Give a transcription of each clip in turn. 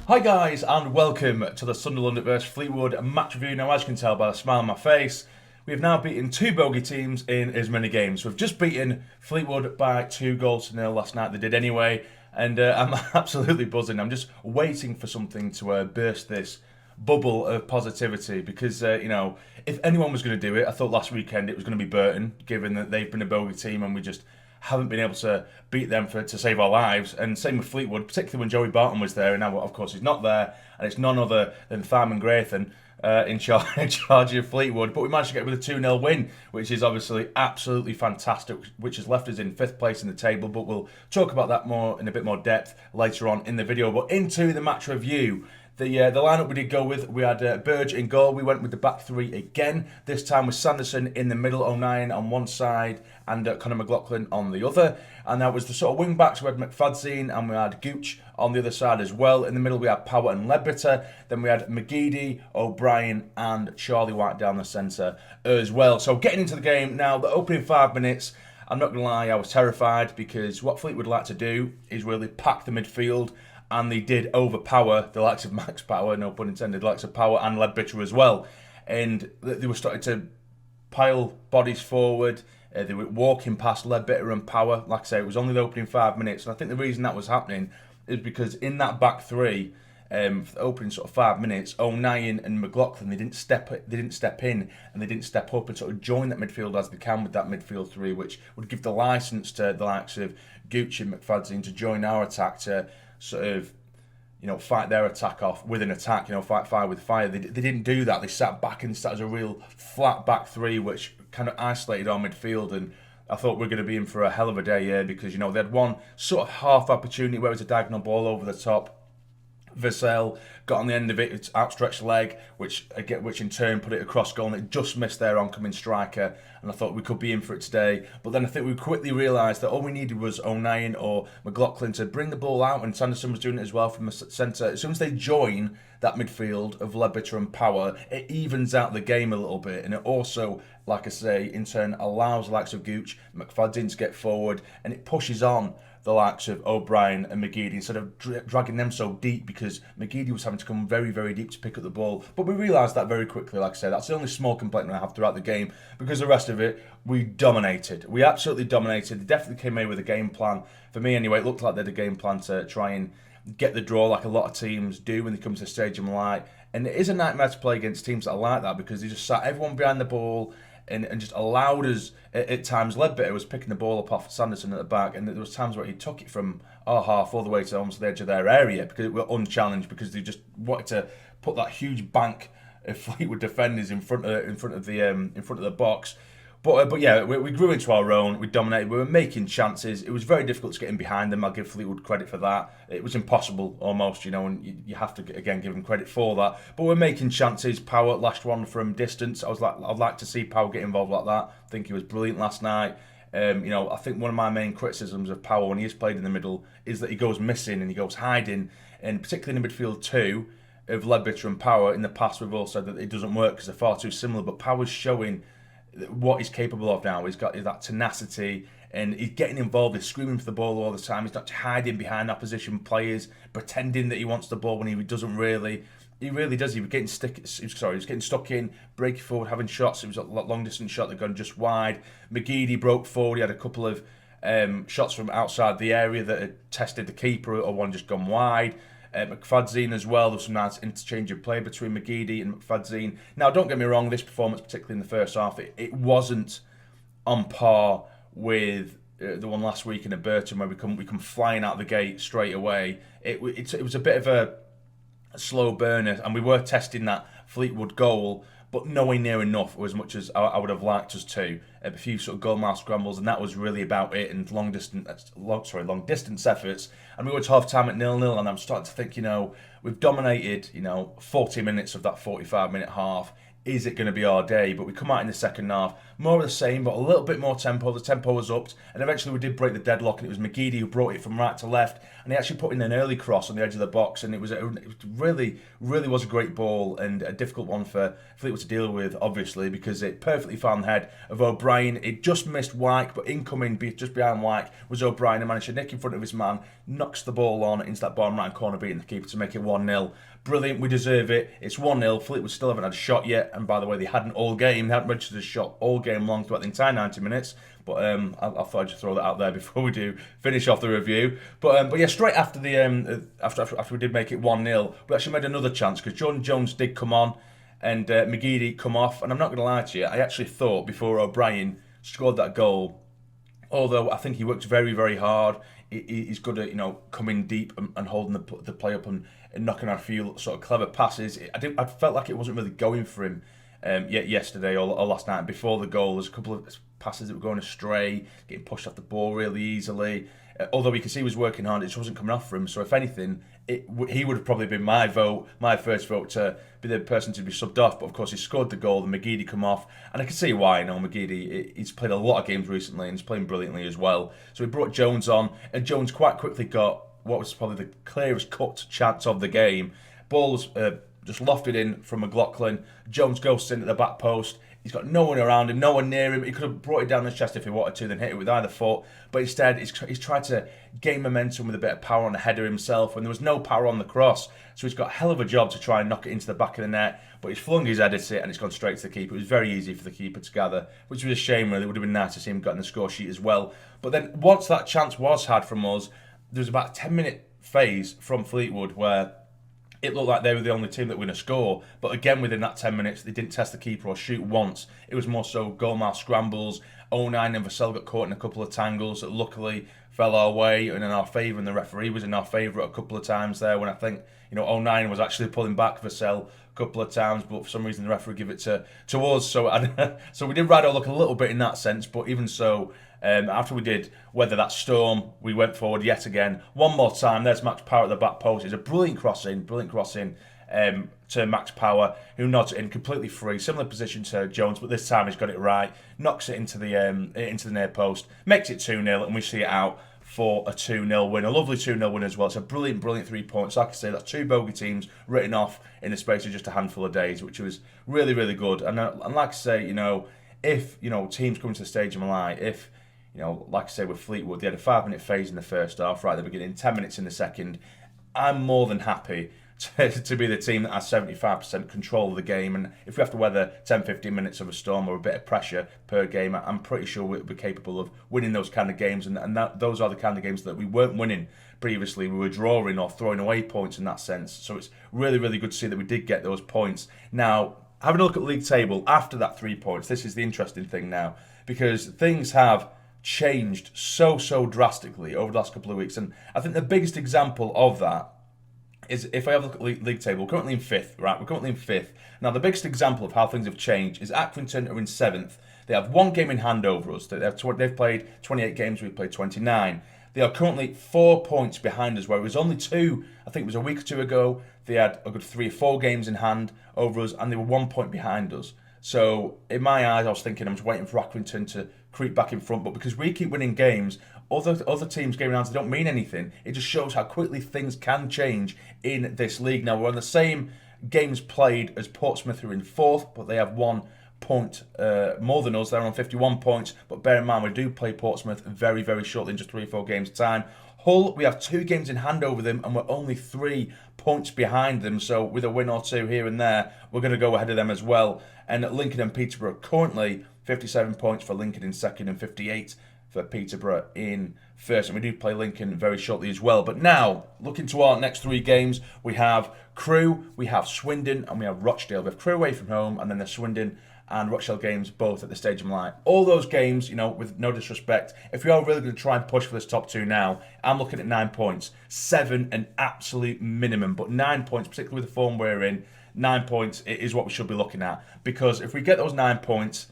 Hi guys, and welcome to the Sunderland vs Fleetwood match review. Now, as you can tell by the smile on my face, we have now beaten two bogey teams in as many games. We've just beaten Fleetwood by 2-0 last night. They did anyway, and I'm absolutely buzzing. I'm just waiting for something to burst this bubble of positivity because, if anyone was going to do it, I thought last weekend it was going to be Burton, given that they've been a bogey team and we just haven't been able to beat them to save our lives. And same with Fleetwood, particularly when Joey Barton was there. And now, of course, he's not there. And it's none other than Simon Crathorne in charge of Fleetwood. But we managed to get with a 2-0 win, which is obviously absolutely fantastic, which has left us in 5th place in the table. But we'll talk about that more in a bit more depth later on in the video. But into the match review. The lineup we did go with, we had Burge in goal. We went with the back three again. This time with Sanderson in the middle, O'Nien on one side and Conor McLaughlin on the other. And that was the sort of wing backs. We had McFadzean and we had Gooch on the other side as well. In the middle we had Power and Ledbetter. Then we had McGeady, O'Brien and Charlie White down the centre as well. So getting into the game now, the opening 5 minutes, I'm not going to lie, I was terrified because what Fleetwood like to do is really pack the midfield. And they did overpower the likes of Max Power, no pun intended, the likes of Power and Ledbetter as well. And they were starting to pile bodies forward. They were walking past Ledbetter and Power. Like I say, it was only the opening 5 minutes. And I think the reason that was happening is because in that back three, for the opening sort of 5 minutes, O'Nien and McLaughlin, they didn't step in and they didn't step up and sort of join that midfield as they can with that midfield three, which would give the licence to the likes of Gooch and McFadzean to join our attack to sort of, fight their attack off with an attack, fight fire with fire. They didn't do that. They sat back and sat as a real flat back three, which kind of isolated our midfield. And I thought we are going to be in for a hell of a day here because, they had one sort of half opportunity where it was a diagonal ball over the top. Vassell got on the end of it, its outstretched leg, which in turn put it across goal, and it just missed their oncoming striker. And I thought we could be in for it today. But then I think we quickly realised that all we needed was O'Nien or McLaughlin to bring the ball out, and Sanderson was doing it as well from the centre. As soon as they join that midfield of Ledbetter and Power, it evens out the game a little bit, and it also, like I say, in turn allows the likes of Gooch, McFadzean to get forward, and it pushes on the likes of O'Brien and McGeady instead of dragging them so deep because McGeady was having to come very, very deep to pick up the ball. But we realised that very quickly, like I said. That's the only small complaint I have throughout the game because the rest of it, we dominated. We absolutely dominated. They definitely came in with a game plan. For me, anyway, it looked like they had a game plan to try and get the draw like a lot of teams do when they come to the Stadium Light. And it is a nightmare to play against teams that are like that because they just sat everyone behind the ball and just allowed us, at times, Ledbetter was picking the ball up off Sanderson at the back, and there was times where he took it from our half all the way to almost the edge of their area because we were unchallenged because they just wanted to put that huge bank of Fleetwood defenders in front of the box. But yeah, we grew into our own. We dominated. We were making chances. It was very difficult to get in behind them. I'll give Fleetwood credit for that. It was impossible almost, and you have to again give them credit for that. But we're making chances. Power lashed one from distance. I'd like to see Power get involved like that. I think he was brilliant last night. I think one of my main criticisms of Power when he is played in the middle is that he goes missing and he goes hiding, and particularly in the midfield too of Ledbetter and Power. In the past, we've all said that it doesn't work because they're far too similar. But Power's showing what he's capable of now. He's got that tenacity and he's getting involved. He's screaming for the ball all the time. He's not hiding behind opposition players, pretending that he wants the ball when he doesn't really. He really does. He was getting stuck in, breaking forward, having shots. It was a long distance shot that gone just wide. McGeady broke forward. He had a couple of shots from outside the area that had tested the keeper, or one just gone wide. McFadzean as well. There was some nice interchange of play between McGeady and McFadzean. Now, don't get me wrong, this performance, particularly in the first half, it wasn't on par with the one last week in Burton where we come flying out the gate straight away. It was a bit of a slow burner, and we were testing that Fleetwood goal, but nowhere near enough, or as much as I would have liked us to. A few sort of goal mile scrambles, and that was really about it. And long distance efforts. And we went to half time at 0-0, and I'm starting to think, we've dominated, 40 minutes of that 45-minute half. is it going to be our day? But we come out in the second half, more of the same, but a little bit more tempo. The tempo was upped, and eventually we did break the deadlock, and it was McGeady who brought it from right to left, and he actually put in an early cross on the edge of the box, and it really was a great ball, and a difficult one for Fleetwood to deal with, obviously, because it perfectly found the head of O'Brien. It just missed Wyke, but incoming just behind Wyke was O'Brien, who managed to nick in front of his man, knocks the ball on into that bottom right corner, beating the keeper to make it 1-0. Brilliant, we deserve it. It's 1-0. Fleetwood still haven't had a shot yet, and by the way, they hadn't all game. They hadn't registered a shot all game long throughout the entire 90 minutes. But I thought I'd just throw that out there before we do finish off the review. But yeah, straight after the after we did make it 1-0, we actually made another chance because Jordan Jones did come on, and McGeady come off. And I'm not going to lie to you, I actually thought before O'Brien scored that goal, although I think he works very, very hard. He's good at coming deep and holding the play up and knocking out a few sort of clever passes. I felt like it wasn't really going for him yet yesterday or last night before the goal. There's a couple of passes that were going astray, getting pushed off the ball really easily. Although you can see he was working hard, it just wasn't coming off for him. So if anything, he would have probably been my first vote to be the person to be subbed off. But of course, he scored the goal, and McGeady come off, and I can see why. McGeady, he's played a lot of games recently, and he's playing brilliantly as well. So he brought Jones on, and Jones quite quickly got what was probably the clearest cut chance of the game. Ball's just lofted in from McLaughlin. Jones goes into the back post. He's got no one around him, no one near him. He could have brought it down his chest if he wanted to, then hit it with either foot. But instead, he's tried to gain momentum with a bit of power on the header himself, when there was no power on the cross. So he's got a hell of a job to try and knock it into the back of the net. But he's flung his head at it, and it's gone straight to the keeper. It was very easy for the keeper to gather, which was a shame, really. It would have been nice to see him get in the score sheet as well. But then, once that chance was had from us, there was about a 10-minute phase from Fleetwood where it looked like they were the only team that were going to score. But again, within that 10 minutes, they didn't test the keeper or shoot once. It was more so goal-mouth scrambles. 09 and Vassell got caught in a couple of tangles that luckily fell our way and in our favour, and the referee was in our favour a couple of times there, when I think 09 was actually pulling back Vassell a couple of times, but for some reason the referee gave it to us. So we did ride our luck a little bit in that sense, but even so, after we did weather that storm, we went forward yet again. One more time, there's Max Power at the back post. It's a brilliant crossing to Max Power, who nods it in completely free. Similar position to Jones, but this time he's got it right. Knocks it into the near post, makes it 2-0, and we see it out for a 2-0 win. A lovely 2-0 win as well. It's a brilliant 3 points. Like I say, that's 2 bogey teams written off in the space of just a handful of days, which was really, really good. And like I say, if teams come to the stage of Malai, if like I say with Fleetwood, they had a 5-minute phase in the first half, right at the beginning, 10 minutes in the second. I'm more than happy to be the team that has 75% control of the game, and if we have to weather 10-15 minutes of a storm or a bit of pressure per game, I'm pretty sure we'll be capable of winning those kind of games, and those are the kind of games that we weren't winning previously. We were drawing or throwing away points in that sense, so it's really, really good to see that we did get those points. Now, having a look at league table after that 3 points, this is the interesting thing now, because things have changed so drastically over the last couple of weeks, and I think the biggest example of that is if I have a look at league table, we're currently in 5th, right? We're currently in 5th. Now, the biggest example of how things have changed is Accrington are in 7th. They have 1 game in hand over us. They've played 28 games, we've played 29. They are currently 4 points behind us, where it was only 2, I think it was a week or 2 ago, they had a good 3 or 4 games in hand over us, and they were 1 point behind us. So, in my eyes, I was thinking I'm just waiting for Accrington to creep back in front, but because we keep winning games, other teams' game rounds, they don't mean anything. It just shows how quickly things can change in this league. Now, we're on the same games played as Portsmouth, who are in 4th, but they have 1 point more than us. They're on 51 points, but bear in mind, we do play Portsmouth very, very shortly, in just 3 or 4 games' time. Hull, we have 2 games in hand over them, and we're only 3 points behind them, so with a win or 2 here and there, we're going to go ahead of them as well. And Lincoln and Peterborough currently 57 points for Lincoln in 2nd and 58 for Peterborough in 1st. And we do play Lincoln very shortly as well. But now, looking to our next 3 games, we have Crewe, we have Swindon, and we have Rochdale. We have Crewe away from home, and then the Swindon and Rochdale games both at the Stadium Light. All those games, with no disrespect, if we are really going to try and push for this top 2 now, I'm looking at 9 points. 7 an absolute minimum, but 9 points, particularly with the form we're in, 9 points is what we should be looking at. Because if we get those 9 points,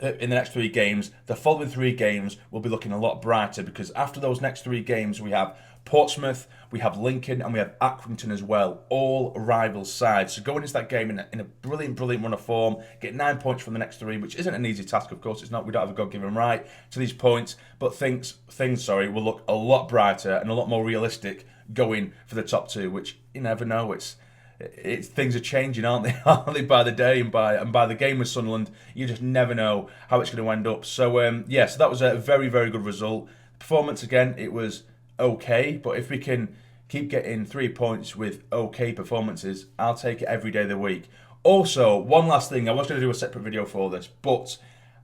in the next 3 games, the following 3 games will be looking a lot brighter, because after those next 3 games we have Portsmouth, we have Lincoln, and we have Accrington as well, all rival sides. So going into that game in a brilliant run of form, get 9 points from the next 3, which isn't an easy task, of course. It's not. We don't have a God-given right to these points, but things will look a lot brighter and a lot more realistic going for the top 2, which you never know. Things are changing, aren't they? Aren't they, by the day and by the game with Sunderland? You just never know how it's going to end up. So so that was a very good result. Performance again, it was okay, but if we can keep getting 3 points with okay performances, I'll take it every day of the week. Also, one last thing, I was going to do a separate video for this, but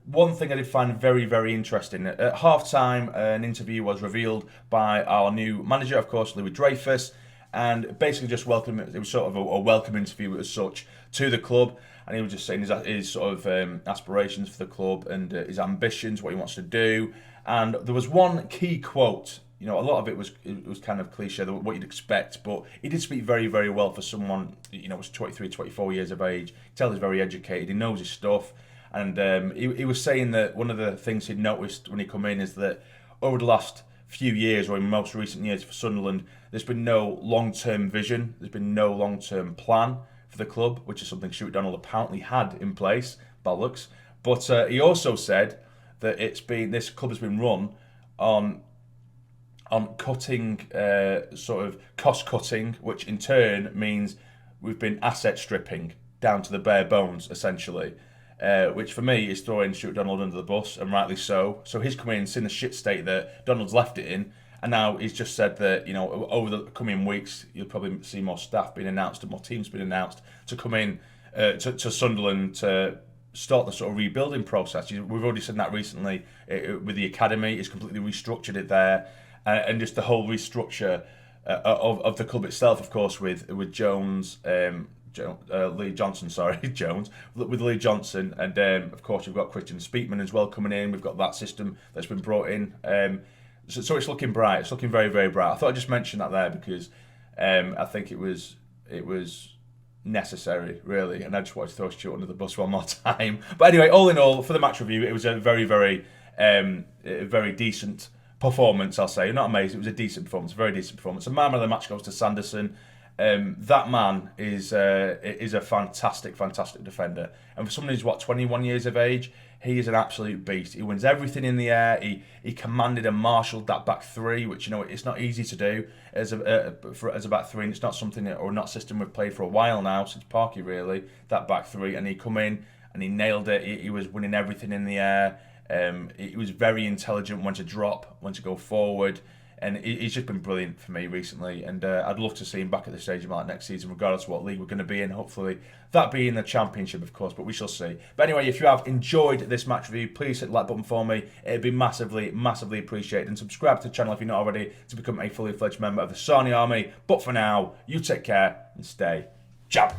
one thing I did find very interesting. At half-time, an interview was revealed by our new manager, of course, Louis Dreyfus, and basically just welcome. It was sort of a welcome interview as such to the club, and he was just saying his sort of aspirations for the club and his ambitions, what he wants to do. And there was one key quote. You know, a lot of it was kind of cliche, what you'd expect, but he did speak very well for someone, you know, was 23, 24 years of age. You can tell he's very educated. He knows his stuff, and he was saying that one of the things he'd noticed when he come in is that over the last few years, or in most recent years for Sunderland, there's been no long-term vision, there's been no long-term plan for the club, which is something Stuart Donald apparently had in place, bollocks. But he also said that this club has been run on cutting, sort of cost cutting, which in turn means we've been asset stripping down to the bare bones, essentially. Which for me is throwing Stuart Donald under the bus, and rightly so. So he's come in, seen the shit state that Donald's left it in, and now he's just said that, you know, over the coming weeks you'll probably see more staff being announced and more teams being announced to come in to Sunderland to start the sort of rebuilding process. We've already seen that recently with the academy. He's completely restructured it there, and just the whole restructure of the club itself, of course, with Jones. Lee Johnson, Jones, with Lee Johnson, and of course you've got Christian Speakman as well coming in. We've got that system that's been brought in, so it's looking bright. It's looking very bright. I thought I'd just mention that there because I think it was necessary, really, and I just wanted to throw Stuart under the bus one more time. But anyway, all in all, for the match review, it was a very decent performance. I'll say, not amazing. It was a decent performance, a very decent performance. And man of the match goes to Sanderson. That man is a fantastic defender, and for someone who's 21 years of age, he is an absolute beast. He wins everything in the air. He commanded and marshalled that back 3, which, you know, it's not easy to do as a back 3, and it's not something or not system we've played for a while now, since Parky really, that back 3, and he come in and he nailed it. He was winning everything in the air. He was very intelligent when to drop, when to go forward. And he's just been brilliant for me recently, and I'd love to see him back at the stage of like next season, regardless of what league we're going to be in. Hopefully, that be in the Championship, of course, but we shall see. But anyway, if you have enjoyed this match review, please hit the like button for me. It'd be massively appreciated. And subscribe to the channel if you're not already to become a fully fledged member of the Sarny Army. But for now, you take care and stay jam.